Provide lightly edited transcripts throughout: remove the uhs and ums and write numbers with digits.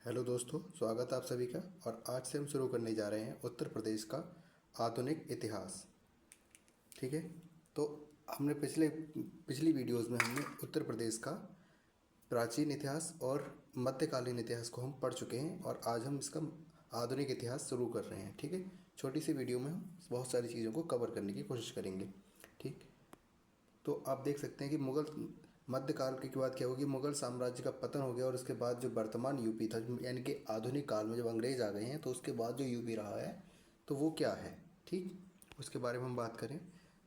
Hello दोस्तों, स्वागत है आप सभी का। और आज से हम शुरू करने जा रहे हैं उत्तर प्रदेश का आधुनिक इतिहास। ठीक है। तो हमने पिछली वीडियोस में हमने उत्तर प्रदेश का प्राचीन इतिहास और मध्यकालीन इतिहास को हम पढ़ चुके हैं और आज हम इसका आधुनिक इतिहास शुरू कर रहे हैं। ठीक है। छोटी सी वीडियो में हम बहुत सारी चीज़ों को कवर करने की कोशिश करेंगे। ठीक। तो आप देख सकते हैं कि मुगल मध्यकाल के बाद क्या होगी, मुगल साम्राज्य का पतन हो गया और उसके बाद जो वर्तमान यूपी था, यानी कि आधुनिक काल में जब अंग्रेज आ गए हैं तो उसके बाद जो यूपी रहा है तो वो क्या है। ठीक। उसके बारे में हम बात करें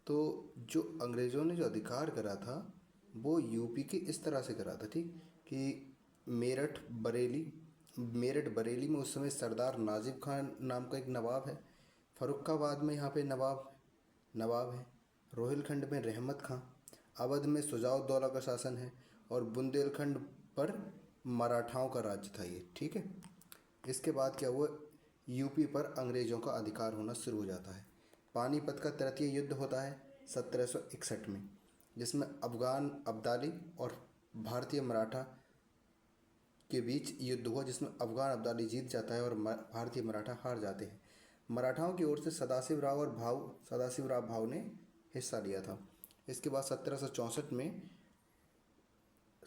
तो जो अंग्रेज़ों ने जो अधिकार करा था वो यूपी के इस तरह से करा था। ठीक। कि मेरठ बरेली में उस समय सरदार नाजिब खान नाम का एक नवाब है। फर्रुखाबाद में यहाँ पे नवाब है। रोहिलखंड में रहमत खां। अवध में शुजाउद्दौला का शासन है। और बुंदेलखंड पर मराठाओं का राज्य था ये। ठीक है। इसके बाद क्या हुआ, यूपी पर अंग्रेज़ों का अधिकार होना शुरू हो जाता है। पानीपत का तृतीय युद्ध होता है 1761 में, जिसमें अफगान अब्दाली और भारतीय मराठा के बीच युद्ध हुआ, जिसमें अफगान अब्दाली जीत जाता है और भारतीय मराठा हार जाते हैं। मराठाओं की ओर से सदाशिव राव भाव ने हिस्सा लिया था। इसके बाद 1764 में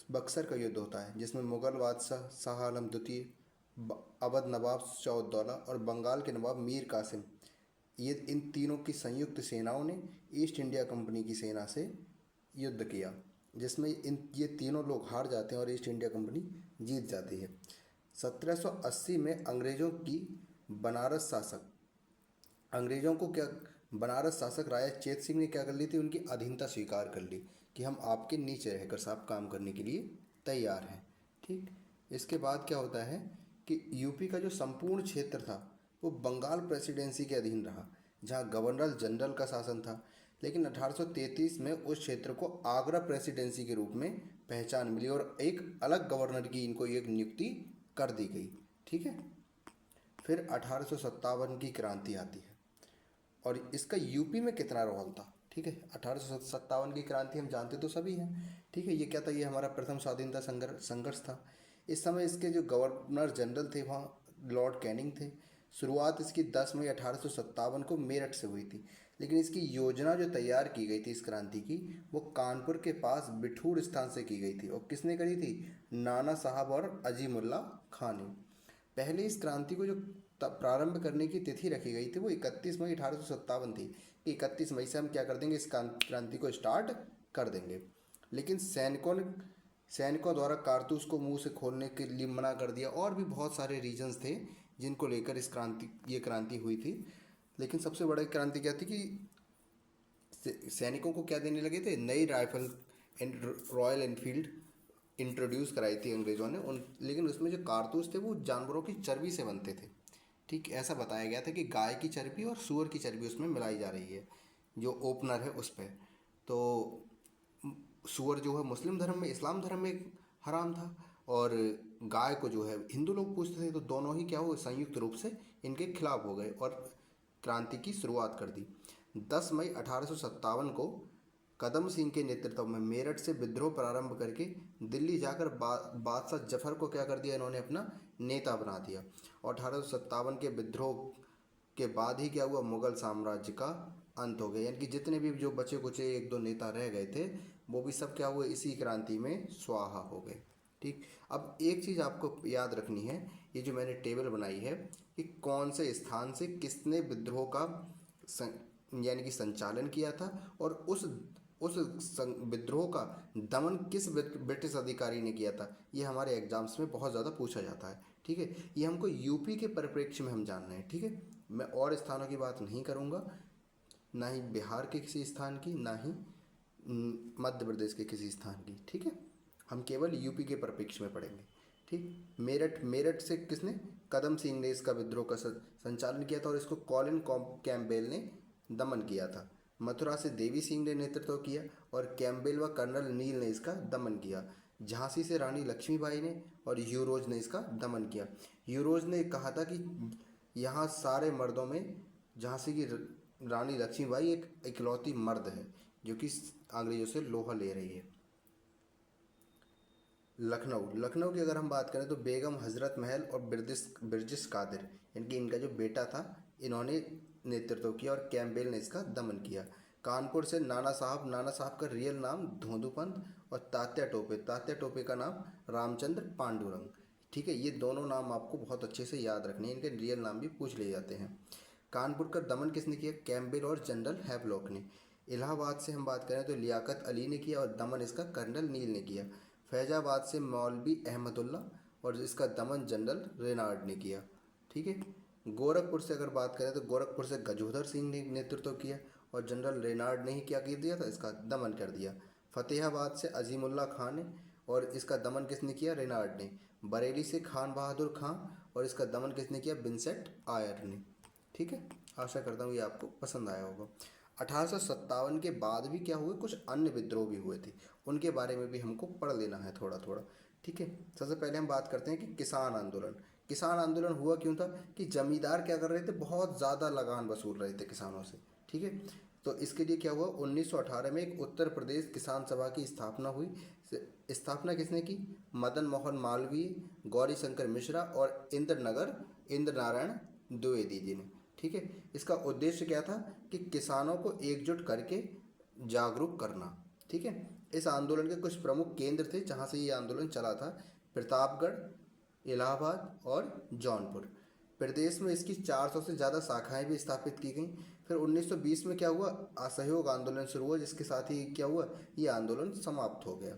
बक्सर का युद्ध होता है, जिसमें मुगल बादशाह शाह आलम द्वितीय, अवध नवाब शुजाउद्दौला और बंगाल के नवाब मीर कासिम, ये इन तीनों की संयुक्त सेनाओं ने ईस्ट इंडिया कंपनी की सेना से युद्ध किया, जिसमें ये तीनों लोग हार जाते हैं और ईस्ट इंडिया कंपनी जीत जाती है। 1780 में बनारस शासक अंग्रेज़ों को क्या बनारस शासक राजा चेत सिंह ने क्या कर ली थी, उनकी अधीनता स्वीकार कर ली कि हम आपके नीचे रहकर सब काम करने के लिए तैयार हैं। ठीक। इसके बाद क्या होता है कि यूपी का जो संपूर्ण क्षेत्र था वो बंगाल प्रेसिडेंसी के अधीन रहा, जहाँ गवर्नर जनरल का शासन था। लेकिन 1833 में उस क्षेत्र को आगरा प्रेसिडेंसी के रूप में पहचान मिली और एक अलग गवर्नर की इनको एक नियुक्ति कर दी गई। ठीक है। फिर 1857 की क्रांति आती है और इसका यूपी में कितना रोल था। ठीक है। 1857 की क्रांति हम जानते तो सभी हैं। ठीक है। ये क्या था, ये हमारा प्रथम स्वाधीनता संघर्ष था। इस समय इसके जो गवर्नर जनरल थे वहाँ लॉर्ड कैनिंग थे। शुरुआत इसकी 10 मई 1857 को मेरठ से हुई थी, लेकिन इसकी योजना जो तैयार की गई थी इस क्रांति की, वो कानपुर के पास बिठूर स्थान से की गई थी। और किसने करी थी? नाना साहब और अजीमुल्ला खां ने। पहले इस क्रांति को जो प्रारंभ करने की तिथि रखी गई थी वो 31 मई 1857 थी कि 31 मई से हम क्या कर देंगे, इस क्रांति को स्टार्ट कर देंगे। लेकिन सैनिकों द्वारा कारतूस को मुंह से खोलने के लिए मना कर दिया और भी बहुत सारे रीजंस थे जिनको लेकर ये क्रांति हुई थी। लेकिन सबसे बड़ी क्रांति क्या थी कि सैनिकों को क्या देने लगे थे, नई rifle and royal Enfield introduce कराई थी अंग्रेज़ों ने उन। लेकिन उसमें जो कारतूस थे वो जानवरों की चर्बी से बनते थे। ठीक। ऐसा बताया गया था कि गाय की चर्बी और सूअर की चर्बी उसमें मिलाई जा रही है, जो ओपनर है उस पर। तो सूअर जो है मुस्लिम धर्म में, इस्लाम धर्म में हराम था, और गाय को जो है हिंदू लोग पूजते थे। तो दोनों ही क्या हुए, संयुक्त रूप से इनके खिलाफ हो गए और क्रांति की शुरुआत कर दी। 10 मई 1857 को कदम सिंह के नेतृत्व में मेरठ से विद्रोह प्रारंभ करके दिल्ली जाकर बादशाह जफर को क्या कर दिया, इन्होंने अपना नेता बना दिया। और 1857 के विद्रोह के बाद ही क्या हुआ, मुगल साम्राज्य का अंत हो गया। यानी कि जितने भी जो बचे कुचे एक दो नेता रह गए थे वो भी सब क्या हुए, इसी क्रांति में स्वाहा हो गए। ठीक। अब एक चीज़ आपको याद रखनी है, ये जो मैंने टेबल बनाई है कि कौन से स्थान से किसने विद्रोह का यानी कि संचालन किया था और उस विद्रोह का दमन किस ब्रिटिश अधिकारी ने किया था, ये हमारे एग्जाम्स में बहुत ज़्यादा पूछा जाता है। ठीक है। ये हमको यूपी के परिप्रेक्ष्य में हम जानना है। ठीक है। मैं और स्थानों की बात नहीं करूँगा, ना ही बिहार के किसी स्थान की, ना ही मध्य प्रदेश के किसी स्थान की। ठीक है। हम केवल यूपी के परिप्रेक्ष्य में पढ़ेंगे। ठीक। मेरठ से किसने, कदम सिंह ने इसका विद्रोह का संचालन किया था और इसको कॉलिन कैम्पबेल ने दमन किया था। मथुरा से देवी सिंह ने नेतृत्व किया और कैम्पबेल व कर्नल नील ने इसका दमन किया। झांसी से रानी लक्ष्मीबाई ने और यूरोज ने इसका दमन किया। यूरोज ने कहा था कि यहाँ सारे मर्दों में झांसी की रानी लक्ष्मीबाई एक इकलौती मर्द है जो कि अंग्रेजों से लोहा ले रही है। लखनऊ की अगर हम बात करें तो बेगम हजरत महल और बिरजिस कादिर, इनकी इनका जो बेटा था, इन्होंने नेतृत्व किया और कैम्पबेल ने इसका दमन किया। कानपुर से नाना साहब का रियल नाम धोंदूपंत और तात्या टोपे का नाम रामचंद्र पांडुरंग। ठीक है, ये दोनों नाम आपको बहुत अच्छे से याद रखने हैं, इनके रियल नाम भी पूछ लिए जाते हैं। कानपुर का दमन किसने किया? कैम्पबेल और जनरल हैवलॉक ने। इलाहाबाद से हम बात करें तो लियाकत अली ने किया और दमन इसका कर्नल नील ने किया। फैजाबाद से मौलवी अहमदुल्ला और इसका दमन जनरल रेनार्ड ने किया। ठीक है, गोरखपुर से अगर बात करें तो गोरखपुर से गजोधर सिंह ने नेतृत्व किया और जनरल रेनार्ड ने ही क्या कर दिया था? इसका दमन कर दिया। फतेहाबाद से अजीमुल्ला खान ने और इसका दमन किसने किया? रेनार्ड ने। बरेली से खान बहादुर खां और इसका दमन किसने किया? विंसेंट आयर ने। ठीक है, आशा करता हूँ ये आपको पसंद आया होगा। 1857 के बाद भी क्या हुए? कुछ अन्य विद्रोह भी हुए थे, उनके बारे में भी हमको पढ़ लेना है थोड़ा थोड़ा। ठीक है, सबसे पहले हम बात करते हैं कि किसान आंदोलन। किसान आंदोलन हुआ क्यों था? कि जमींदार क्या कर रहे थे? बहुत ज़्यादा लगान वसूल रहे थे किसानों से। ठीक है, तो इसके लिए क्या हुआ? 1918 में एक उत्तर प्रदेश किसान सभा की स्थापना हुई। स्थापना किसने की? मदन मोहन मालवीय, गौरी शंकर मिश्रा और इंद्र नारायण द्विवेदी जी ने। ठीक है, इसका उद्देश्य क्या था? कि किसानों को एकजुट करके जागरूक करना। ठीक है, इस आंदोलन के कुछ प्रमुख केंद्र थे जहाँ से ये आंदोलन चला था: प्रतापगढ़, इलाहाबाद और जौनपुर। प्रदेश में इसकी 400 से ज़्यादा शाखाएं भी स्थापित की गईं। फिर 1920 में क्या हुआ? असहयोग आंदोलन शुरू हुआ, जिसके साथ ही क्या हुआ? ये आंदोलन समाप्त हो गया।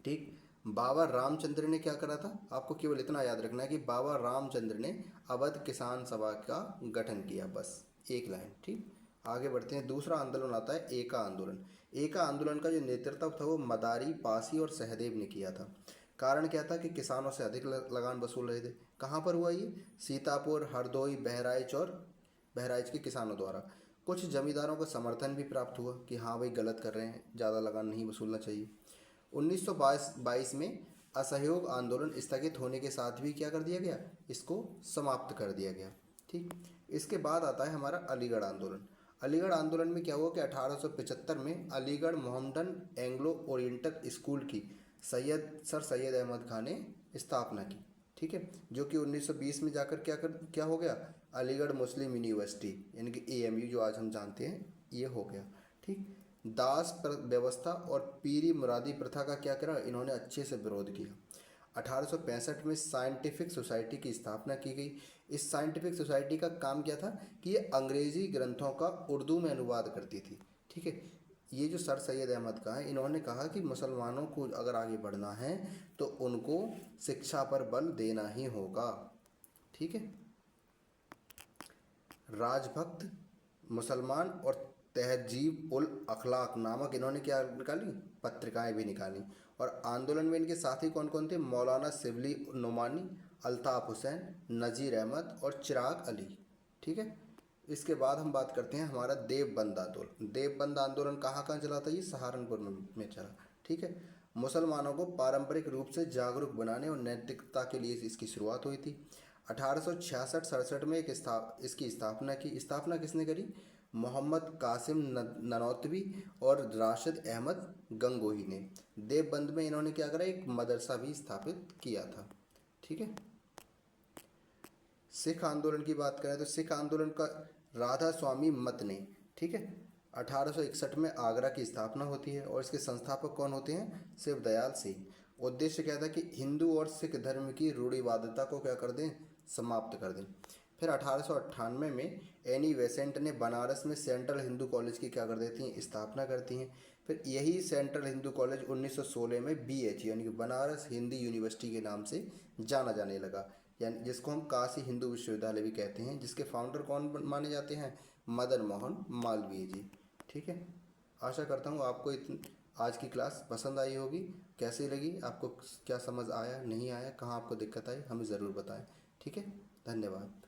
ठीक, बाबा रामचंद्र ने क्या करा था? आपको केवल इतना याद रखना है कि बाबा रामचंद्र ने अवध किसान सभा का गठन किया, बस एक लाइन। ठीक, आगे बढ़ते हैं। दूसरा आंदोलन आता है एका आंदोलन। एका आंदोलन का जो नेतृत्व था वो मदारी, पासी और सहदेव ने किया था। कारण क्या था? कि किसानों से अधिक लगान वसूल रहे थे। कहाँ पर हुआ ये? सीतापुर, हरदोई, बहराइच के किसानों द्वारा। कुछ जमींदारों का समर्थन भी प्राप्त हुआ कि हाँ भाई, गलत कर रहे हैं, ज़्यादा लगान नहीं वसूलना चाहिए। 1922 में असहयोग आंदोलन स्थगित होने के साथ भी क्या कर दिया गया? इसको समाप्त कर दिया गया। ठीक, इसके बाद आता है हमारा अलीगढ़ आंदोलन। अलीगढ़ आंदोलन में क्या हुआ? कि 1875 में Aligarh Mohammedan Anglo oriental school की सर सैयद अहमद खान ने स्थापना की। ठीक है, जो कि 1920 में जाकर क्या हो गया? अलीगढ़ मुस्लिम यूनिवर्सिटी, यानी कि AMU जो आज हम जानते हैं, ये हो गया। ठीक, व्यवस्था और पीरी मुरादी प्रथा का क्या करा? इन्होंने अच्छे से विरोध किया। 1865 में साइंटिफिक सोसाइटी की स्थापना की गई। इस साइंटिफिक सोसाइटी का काम क्या था? कि ये अंग्रेजी ग्रंथों का उर्दू में अनुवाद करती थी। ठीक है, ये जो सर सैयद अहमद खान है, इन्होंने कहा कि मुसलमानों को अगर आगे बढ़ना है तो उनको शिक्षा पर बल देना ही होगा। ठीक है, राजभक्त मुसलमान और तहजीब उल अखलाक नामक इन्होंने क्या निकाली? पत्रिकाएं भी निकाली। और आंदोलन में इनके साथी कौन कौन थे? मौलाना शिबली नोमानी, अल्ताफ़ हुसैन, नज़ीर अहमद और चिराग अली। ठीक है, इसके बाद हम बात करते हैं हमारा देवबंद आंदोलन। देवबंद आंदोलन कहाँ कहाँ चला था? ये सहारनपुर में चला। ठीक है, मुसलमानों को पारंपरिक रूप से जागरूक बनाने और नैतिकता के लिए इसकी शुरुआत हुई थी। 1866-67 में इसकी स्थापना किसने करी? मोहम्मद कासिम ननौतवी और राशिद अहमद गंगोही ने। देवबंद में इन्होंने क्या करा? एक मदरसा भी स्थापित किया था। ठीक है, सिख आंदोलन की बात करें तो सिख आंदोलन का राधा स्वामी मत ने, ठीक है, 1861 में आगरा की स्थापना होती है और इसके संस्थापक कौन होते हैं? शिवदयाल सिंह। उद्देश्य क्या था? कि हिंदू और सिख धर्म की रूढ़िवादिता को क्या कर दें? समाप्त कर दें। फिर 1898 में एनी बेसेंट ने बनारस में सेंट्रल हिंदू कॉलेज की क्या कर देती हैं? स्थापना करती हैं। फिर यही सेंट्रल हिंदू कॉलेज 1916 में BH यानी कि बनारस हिंदी यूनिवर्सिटी के नाम से जाना जाने लगा, यानी जिसको हम काशी हिंदू विश्वविद्यालय भी कहते हैं, जिसके फाउंडर कौन माने जाते हैं? मदन मोहन मालवीय जी। ठीक है, आशा करता हूँ आपको आज की क्लास पसंद आई होगी। कैसी लगी आपको? क्या समझ आया, नहीं आया, कहाँ आपको दिक्कत आई, हमें ज़रूर बताएं। ठीक है, धन्यवाद।